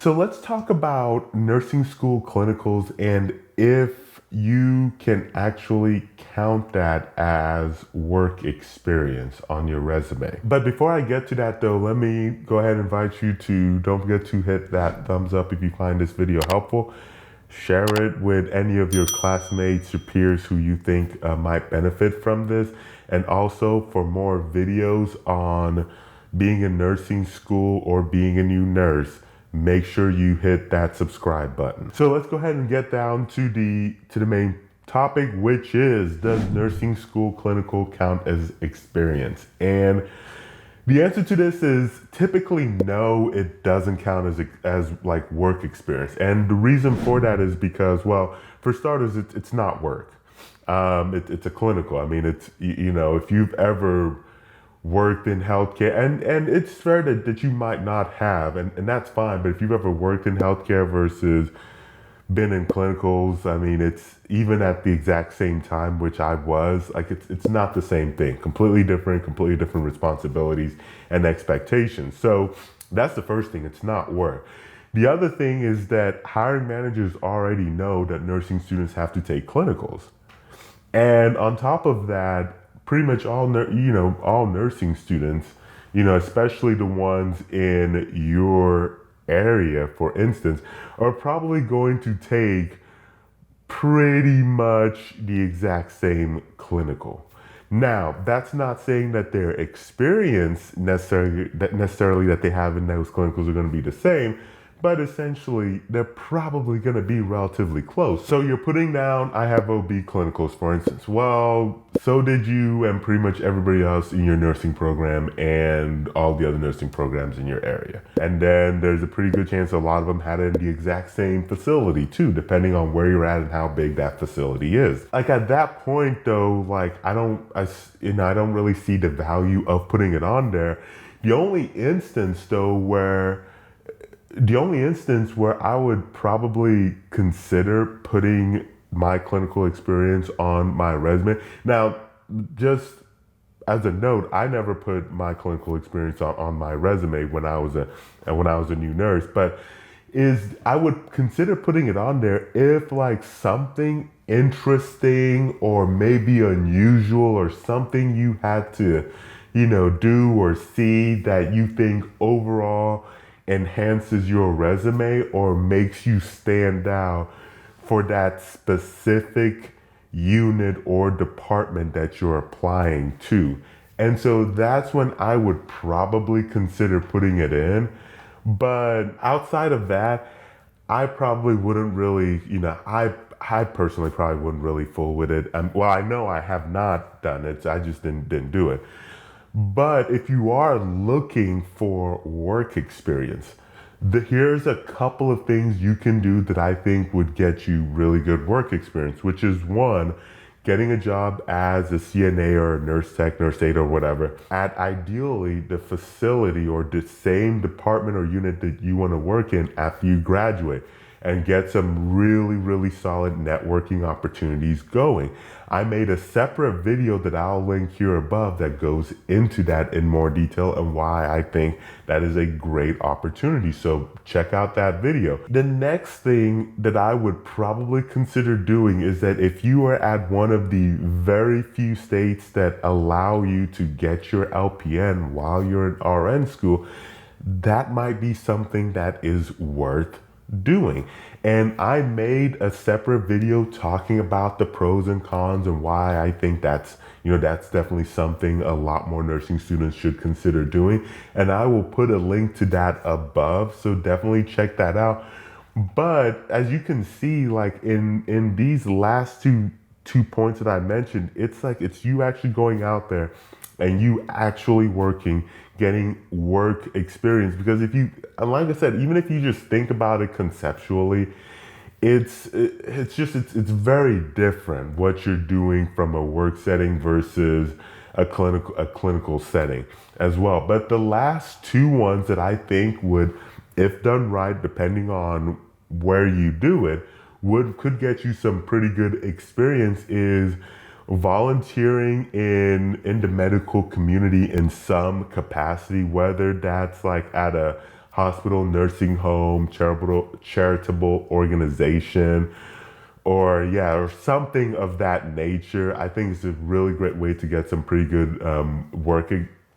So let's talk about nursing school clinicals and if you can actually count that as work experience on your resume. But before I get to that though, let me go ahead and invite you to don't forget to hit that thumbs up if you find this video helpful. Share it with any of your classmates or peers who you think might benefit from this. And also for more videos on being in nursing school or being a new nurse, make sure you hit that subscribe button. So let's go ahead and get down to the main topic, which is, does nursing school clinical count as experience? And the answer to this is typically no, it doesn't count as like work experience. And the reason for that is because, well, for starters, it's not work. It's a clinical. I mean, it's, you know, if you've ever worked in healthcare, and it's fair that you might not have, and that's fine, but if you've ever worked in healthcare versus been in clinicals, I mean, it's even at the exact same time, which I was, like, it's not the same thing. Completely different responsibilities and expectations. So that's the first thing, it's not work. The other thing is that hiring managers already know that nursing students have to take clinicals. And on top of that, pretty much all nursing students, especially the ones in your area, for instance, are probably going to take pretty much the exact same clinical. Now, that's not saying that their experience necessarily that they have in those clinicals are going to be the same, but essentially they're probably going to be relatively close. So you're putting down, I have OB clinicals, for instance. Well, so did you and pretty much everybody else in your nursing program and all the other nursing programs in your area. And then there's a pretty good chance a lot of them had it in the exact same facility too, depending on where you're at and how big that facility is. Like at that point though, like I don't really see the value of putting it on there. The only instance where I would probably consider putting my clinical experience on my resume. Now, just as a note, I never put my clinical experience on my resume when I was a new nurse, but I would consider putting it on there if like something interesting or maybe unusual or something you had to, do or see that you think overall enhances your resume or makes you stand out for that specific unit or department that you're applying to. And so that's when I would probably consider putting it in. But outside of that, I probably wouldn't really, I personally probably wouldn't really fool with it. Well, I know I have not done it. I just didn't do it. But if you are looking for work experience, here's a couple of things you can do that I think would get you really good work experience, which is one, getting a job as a CNA or a nurse tech, nurse aide or whatever at ideally the facility or the same department or unit that you want to work in after you graduate, and get some really, really solid networking opportunities going. I made a separate video that I'll link here above that goes into that in more detail and why I think that is a great opportunity. So check out that video. The next thing that I would probably consider doing is that if you are at one of the very few states that allow you to get your LPN while you're in RN school, that might be something that is worth doing. And I made a separate video talking about the pros and cons and why I think that's definitely something a lot more nursing students should consider doing. And I will put a link to that above, so definitely check that out. But as you can see, like in these last two points that I mentioned, it's you actually going out there and you actually working, getting work experience. Because like I said, even if you just think about it conceptually, it's very different what you're doing from a work setting versus a clinical setting as well. But the last two ones that I think would, if done right, depending on where you do it, could get you some pretty good experience is volunteering in the medical community in some capacity, whether that's like at a hospital, nursing home, charitable organization, or something of that nature. I think it's a really great way to get some pretty good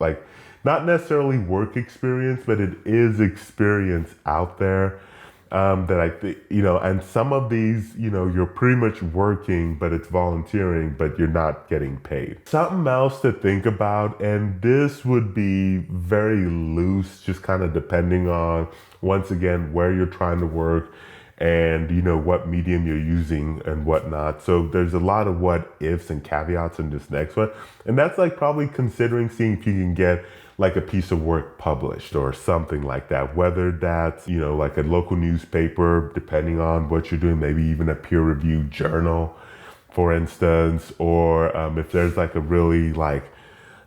like not necessarily work experience, but it is experience out there. That I think, and some of these, you're pretty much working, but it's volunteering, but you're not getting paid. Something else to think about, and this would be very loose, just kind of depending on, once again, where you're trying to work and, what medium you're using and whatnot. So there's a lot of what ifs and caveats in this next one. And that's like probably considering seeing if you can get like a piece of work published or something like that, whether that's, like a local newspaper, depending on what you're doing, maybe even a peer-reviewed journal, for instance, or if there's like a really like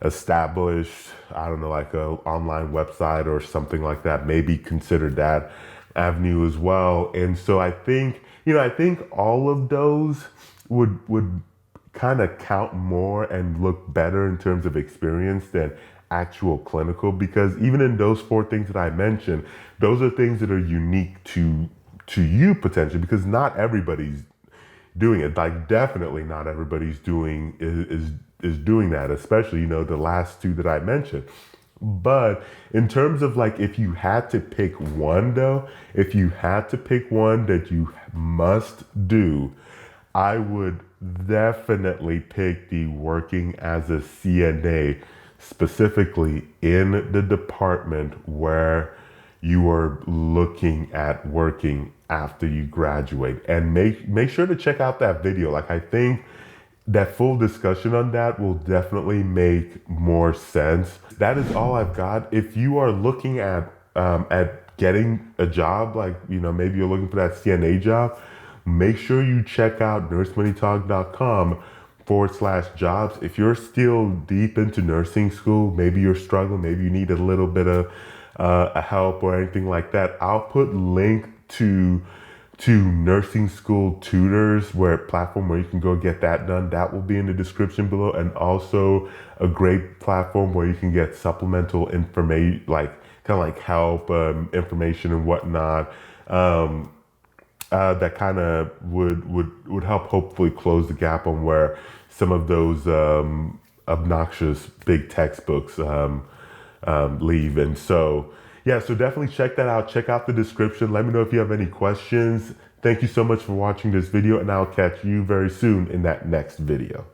established, I don't know, like a online website or something like that, maybe consider that avenue as well. And so I think all of those would kind of count more and look better in terms of experience than actual clinical, because even in those 4 things that I mentioned, those are things that are unique to you potentially, because not everybody's doing it. Like definitely not everybody's doing is doing that, especially, the last 2 that I mentioned. But in terms of like, if you had to pick one though, if you had to pick one that you must do, I would definitely pick the working as a CNA, specifically in the department where you are looking at working after you graduate. And make sure to check out that video. Like, I think that full discussion on that will definitely make more sense. That is all I've got. If you are looking at getting a job, like, maybe you're looking for that CNA job, make sure you check out nursemoneytalk.com/jobs. If you're still deep into nursing school, maybe you're struggling, maybe you need a little bit of help or anything like that, I'll put link to nursing school tutors, platform where you can go get that done. That will be in the description below, and also a great platform where you can get supplemental information, like kind of like help, information and whatnot. That kind of would help hopefully close the gap on where some of those obnoxious big textbooks leave. And so, so definitely check that out. Check out the description. Let me know if you have any questions. Thank you so much for watching this video, and I'll catch you very soon in that next video.